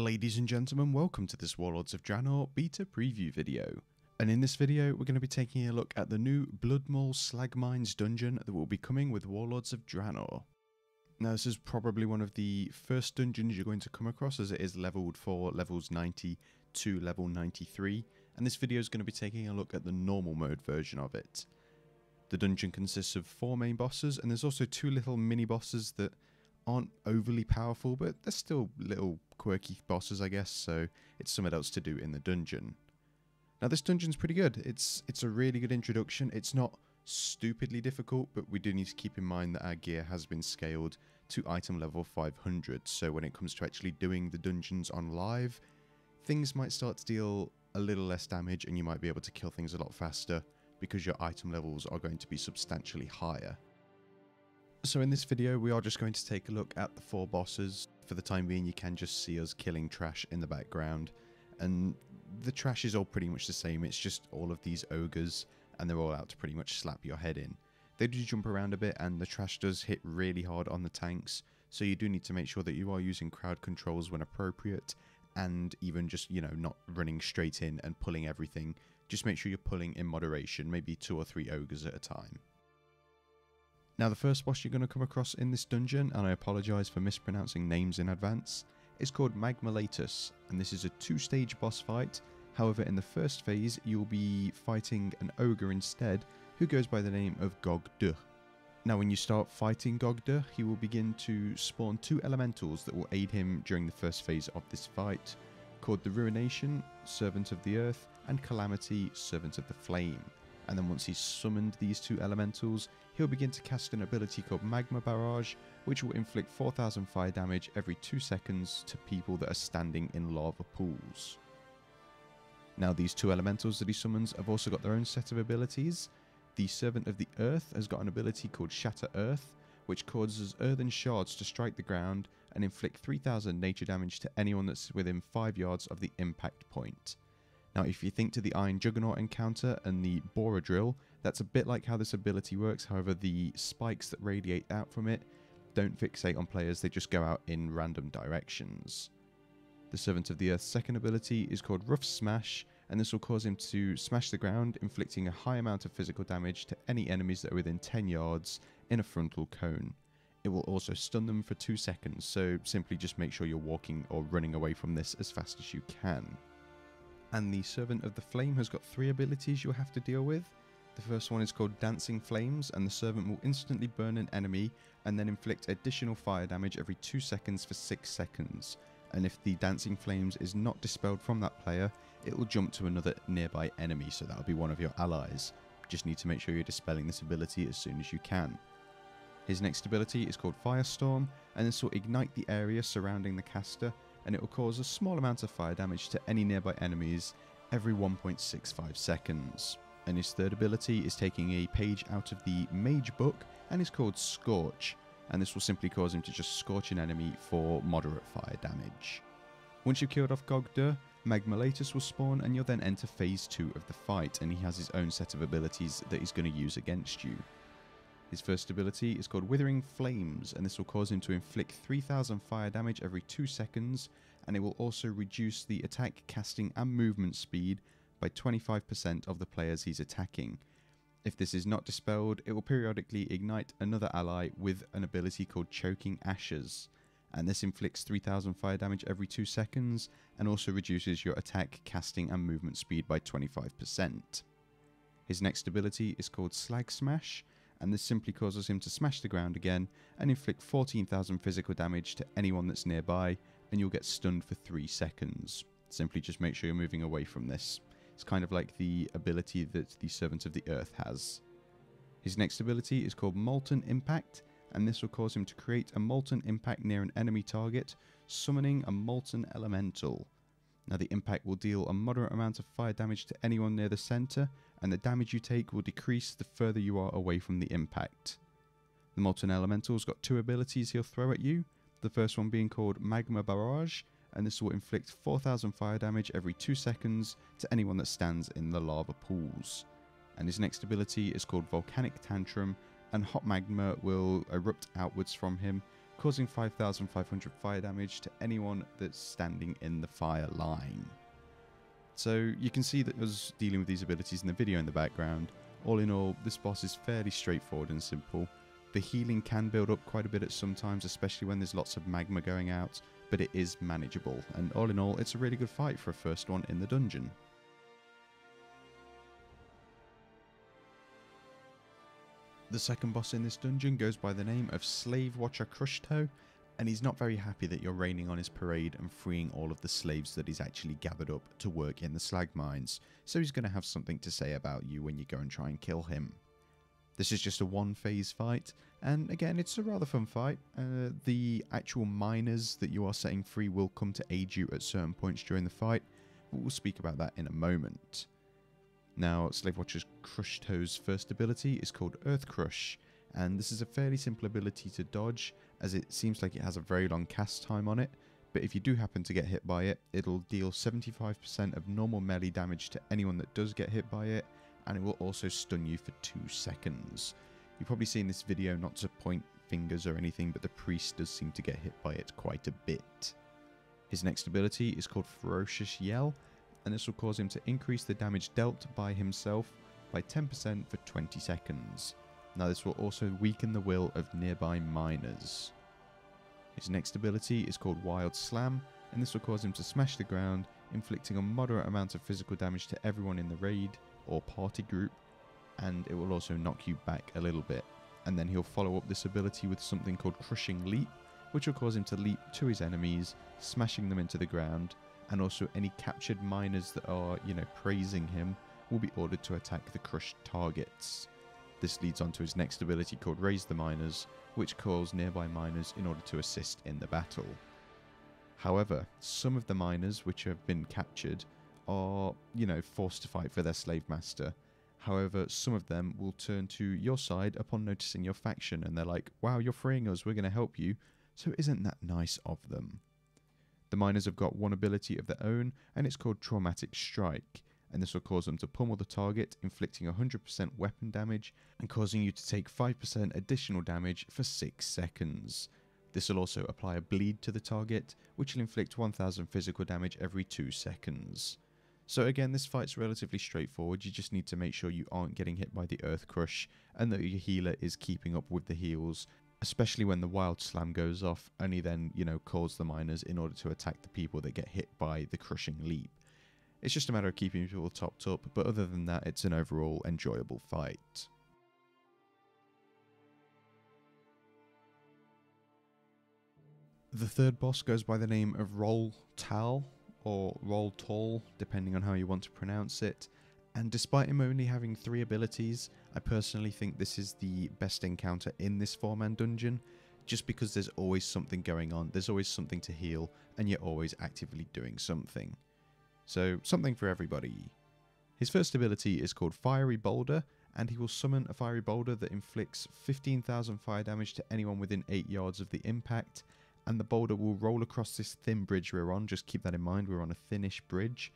Ladies and gentlemen, welcome to this Warlords of Draenor Beta preview video. And in this video, we're going to be taking a look at the new Bloodmaul Slag Mines Dungeon that will be coming with Warlords of Draenor. Now, this is probably one of the first dungeons you're going to come across, as it is leveled for levels 90 to level 93, and this video is going to be taking a look at the normal mode version of it. The dungeon consists of 4 main bosses, and there's also 2 little mini bosses that aren't overly powerful, but they're still little quirky bosses, I guess, so it's something else to do in the dungeon. Now, this dungeon's pretty good. It's a really good introduction. It's not stupidly difficult, but we do need to keep in mind that our gear has been scaled to item level 500, so when it comes to actually doing the dungeons on live, things might start to deal a little less damage and you might be able to kill things a lot faster because your item levels are going to be substantially higher. So in this video, we are just going to take a look at the 4 bosses. For the time being, you can just see us killing trash in the background, and the trash is all pretty much the same. It's just all of these ogres, and they're all out to pretty much slap your head in. They do jump around a bit, and the trash does hit really hard on the tanks, so you do need to make sure that you are using crowd controls when appropriate, and even just, you know, not running straight in and pulling everything. Just make sure you're pulling in moderation, maybe 2 or 3 ogres at a time. Now, the first boss you're going to come across in this dungeon, and I apologise for mispronouncing names in advance, is called Magma Lettuce, and this is a 2-stage boss fight. However, in the first phase, you'll be fighting an ogre instead, who goes by the name of Gogd. Now, when you start fighting Gogd, he will begin to spawn 2 elementals that will aid him during the first phase of this fight, called the Ruination, Servant of the Earth, and Calamity, Servant of the Flame. And then once he's summoned these 2 elementals, he'll begin to cast an ability called Magma Barrage, which will inflict 4000 fire damage every 2 seconds to people that are standing in lava pools. Now, these 2 elementals that he summons have also got their own set of abilities. The Servant of the Earth has got an ability called Shatter Earth, which causes earthen shards to strike the ground and inflict 3000 nature damage to anyone that's within 5 yards of the impact point. Now, if you think to the Iron Juggernaut encounter and the Borer Drill, that's a bit like how this ability works. However, the spikes that radiate out from it don't fixate on players, they just go out in random directions. The Servant of the Earth's second ability is called Rough Smash, and this will cause him to smash the ground, inflicting a high amount of physical damage to any enemies that are within 10 yards in a frontal cone. It will also stun them for 2 seconds, so simply just make sure you're walking or running away from this as fast as you can. And the Servant of the Flame has got 3 abilities you'll have to deal with. The first one is called Dancing Flames, and the Servant will instantly burn an enemy and then inflict additional fire damage every 2 seconds for 6 seconds. And if the Dancing Flames is not dispelled from that player, it will jump to another nearby enemy, so that'll be one of your allies. Just need to make sure you're dispelling this ability as soon as you can. His next ability is called Firestorm, and this will ignite the area surrounding the caster, and it will cause a small amount of fire damage to any nearby enemies every 1.65 seconds. And his third ability is taking a page out of the Mage book and is called Scorch, and this will simply cause him to just scorch an enemy for moderate fire damage. Once you've killed off Gogd, Magma Lettuce will spawn, and you'll then enter phase 2 of the fight, and he has his own set of abilities that he's going to use against you. His first ability is called Withering Flames, and this will cause him to inflict 3000 fire damage every 2 seconds, and it will also reduce the attack, casting and movement speed by 25% of the players he's attacking. If this is not dispelled, it will periodically ignite another ally with an ability called Choking Ashes, and this inflicts 3000 fire damage every 2 seconds, and also reduces your attack, casting and movement speed by 25%. His next ability is called Slag Smash, and this simply causes him to smash the ground again and inflict 14,000 physical damage to anyone that's nearby, and you'll get stunned for 3 seconds. Simply just make sure you're moving away from this. It's kind of like the ability that the Servant of the Earth has. His next ability is called Molten Impact, and this will cause him to create a molten impact near an enemy target, summoning a molten elemental. Now, the impact will deal a moderate amount of fire damage to anyone near the center, and the damage you take will decrease the further you are away from the impact. The Molten Elemental's got 2 abilities he'll throw at you, the first one being called Magma Barrage, and this will inflict 4000 fire damage every 2 seconds to anyone that stands in the lava pools. And his next ability is called Volcanic Tantrum, and hot magma will erupt outwards from him, causing 5,500 fire damage to anyone that's standing in the fire line. So you can see that us dealing with these abilities in the video in the background. All in all, this boss is fairly straightforward and simple. The healing can build up quite a bit at some times, especially when there's lots of magma going out, but it is manageable, and all in all, it's a really good fight for a first one in the dungeon. The second boss in this dungeon goes by the name of Slave Watcher Crushtoe, and he's not very happy that you're raining on his parade and freeing all of the slaves that he's actually gathered up to work in the slag mines, so he's going to have something to say about you when you go and try and kill him. This is just a one-phase fight, and again, it's a rather fun fight. The actual miners that you are setting free will come to aid you at certain points during the fight, but we'll speak about that in a moment. Now, Slave Watcher Crushtoe's first ability is called Earth Crush, and this is a fairly simple ability to dodge, as it seems like it has a very long cast time on it, but if you do happen to get hit by it, it'll deal 75% of normal melee damage to anyone that does get hit by it, and it will also stun you for 2 seconds. You've probably seen this video, not to point fingers or anything, but the priest does seem to get hit by it quite a bit. His next ability is called Ferocious Yell, and this will cause him to increase the damage dealt by himself by 10% for 20 seconds. Now this will also weaken the will of nearby miners. His next ability is called Wild Slam, and this will cause him to smash the ground, inflicting a moderate amount of physical damage to everyone in the raid or party group, and it will also knock you back a little bit. And then he'll follow up this ability with something called Crushing Leap, which will cause him to leap to his enemies, smashing them into the ground, and also any captured miners that are, praising him will be ordered to attack the crushed targets. This leads on to his next ability called Raise the Miners, which calls nearby miners in order to assist in the battle. However, some of the miners which have been captured are, forced to fight for their slave master. However, some of them will turn to your side upon noticing your faction, and they're like, wow, you're freeing us, we're going to help you, so isn't that nice of them? The miners have got one ability of their own, and it's called Traumatic Strike, and this will cause them to pummel the target, inflicting 100% weapon damage, and causing you to take 5% additional damage for 6 seconds. This will also apply a bleed to the target, which will inflict 1000 physical damage every 2 seconds. So again, this fight's relatively straightforward. You just need to make sure you aren't getting hit by the Earth Crush, and that your healer is keeping up with the heals, especially when the Wild Slam goes off. Only then, calls the miners in order to attack the people that get hit by the Crushing Leap. It's just a matter of keeping people topped up, but other than that, it's an overall enjoyable fight. The third boss goes by the name of Roll Tal, or Roll Tall, depending on how you want to pronounce it. And despite him only having 3 abilities, I personally think this is the best encounter in this 4-man dungeon, just because there's always something going on, there's always something to heal, and you're always actively doing something. So, something for everybody. His first ability is called Fiery Boulder, and he will summon a fiery boulder that inflicts 15,000 fire damage to anyone within 8 yards of the impact, and the boulder will roll across this thin bridge we're on. Just keep that in mind, we're on a thinnish bridge,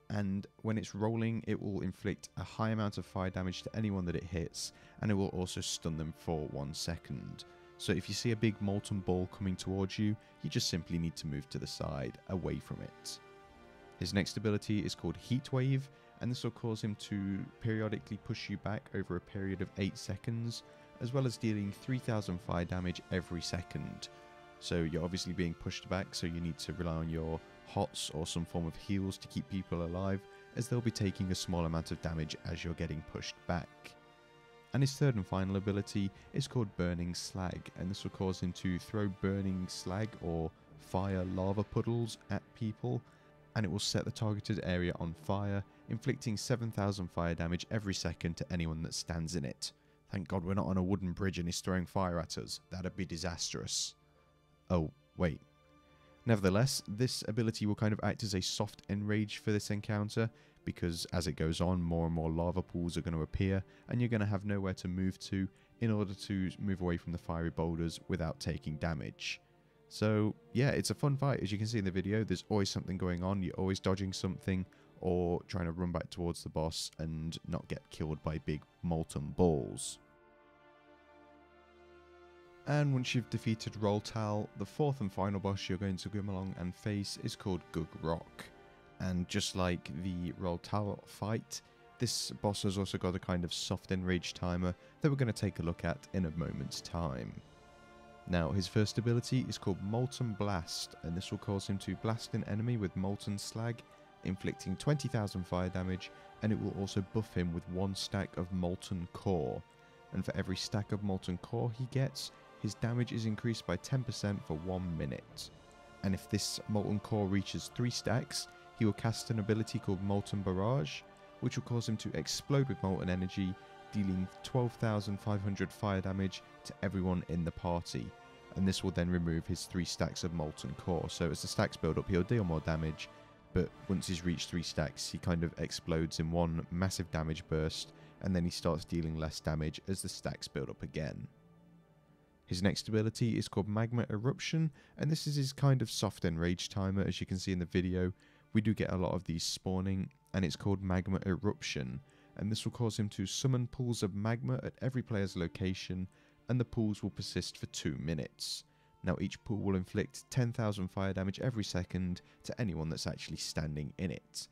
and when it's rolling, it will inflict a high amount of fire damage to anyone that it hits, and it will also stun them for 1 second. So if you see a big molten ball coming towards you, you just simply need to move to the side, away from it. His next ability is called Heat Wave, and this will cause him to periodically push you back over a period of 8 seconds, as well as dealing 3000 fire damage every second. So you're obviously being pushed back, so you need to rely on your hots or some form of heals to keep people alive, as they'll be taking a small amount of damage as you're getting pushed back. And his third and final ability is called Burning Slag, and this will cause him to throw burning slag or fire lava puddles at people, and it will set the targeted area on fire, inflicting 7000 fire damage every second to anyone that stands in it. Thank God we're not on a wooden bridge and he's throwing fire at us. That'd be disastrous. Oh, wait. Nevertheless, this ability will kind of act as a soft enrage for this encounter, because as it goes on, more and more lava pools are going to appear, and you're going to have nowhere to move to in order to move away from the fiery boulders without taking damage. So, yeah, it's a fun fight. As you can see in the video, there's always something going on. You're always dodging something, or trying to run back towards the boss and not get killed by big molten balls. And once you've defeated Roltal, the fourth and final boss you're going to come along and face is called Gug Rock. And just like the Roltal fight, this boss has also got a kind of soft enrage timer that we're going to take a look at in a moment's time. Now, his first ability is called Molten Blast, and this will cause him to blast an enemy with molten slag, inflicting 20,000 fire damage, and it will also buff him with 1 stack of molten core. And for every stack of molten core he gets, his damage is increased by 10% for 1 minute. And if this molten core reaches 3 stacks, he will cast an ability called Molten Barrage, which will cause him to explode with molten energy, dealing 12,500 fire damage to everyone in the party. And this will then remove his 3 stacks of molten core. So as the stacks build up, he'll deal more damage, but once he's reached 3 stacks, he kind of explodes in one massive damage burst, and then he starts dealing less damage as the stacks build up again. His next ability is called Magma Eruption, and this is his kind of soft enrage timer. As you can see in the video, we do get a lot of these spawning, and it's called Magma Eruption, and this will cause him to summon pools of magma at every player's location, and the pools will persist for 2 minutes. Now each pool will inflict 10,000 fire damage every second to anyone that's actually standing in it.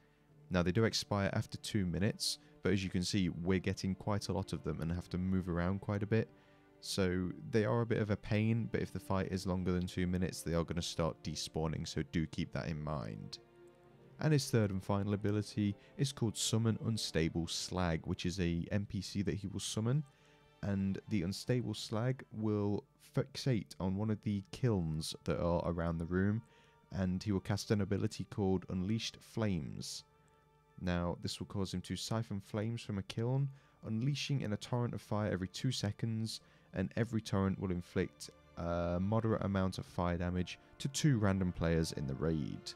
Now they do expire after 2 minutes, but as you can see we're getting quite a lot of them and have to move around quite a bit. So they are a bit of a pain, but if the fight is longer than 2 minutes they are going to start despawning, so do keep that in mind. And his third and final ability is called Summon Unstable Slag, which is a NPC that he will summon, and the Unstable Slag will fixate on one of the kilns that are around the room, and he will cast an ability called Unleashed Flames. Now this will cause him to siphon flames from a kiln, unleashing in a torrent of fire every 2 seconds, and every torrent will inflict a moderate amount of fire damage to 2 random players in the raid.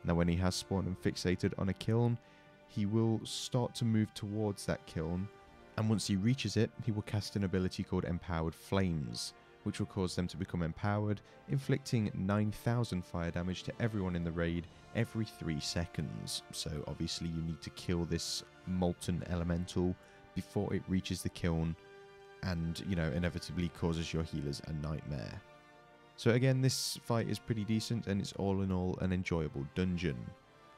Now when he has spawned and fixated on a kiln, he will start to move towards that kiln, and once he reaches it, he will cast an ability called Empowered Flames, which will cause them to become empowered, inflicting 9,000 fire damage to everyone in the raid every 3 seconds. So obviously you need to kill this molten elemental before it reaches the kiln, and inevitably causes your healers a nightmare. So again, this fight is pretty decent, and it's all in all an enjoyable dungeon.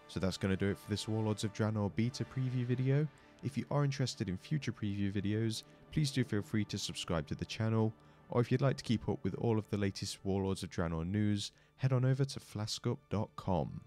So that's going to do it for this Warlords of Draenor Beta preview video. If you are interested in future preview videos, please do feel free to subscribe to the channel, or if you'd like to keep up with all of the latest Warlords of Draenor news, head on over to flaskup.com.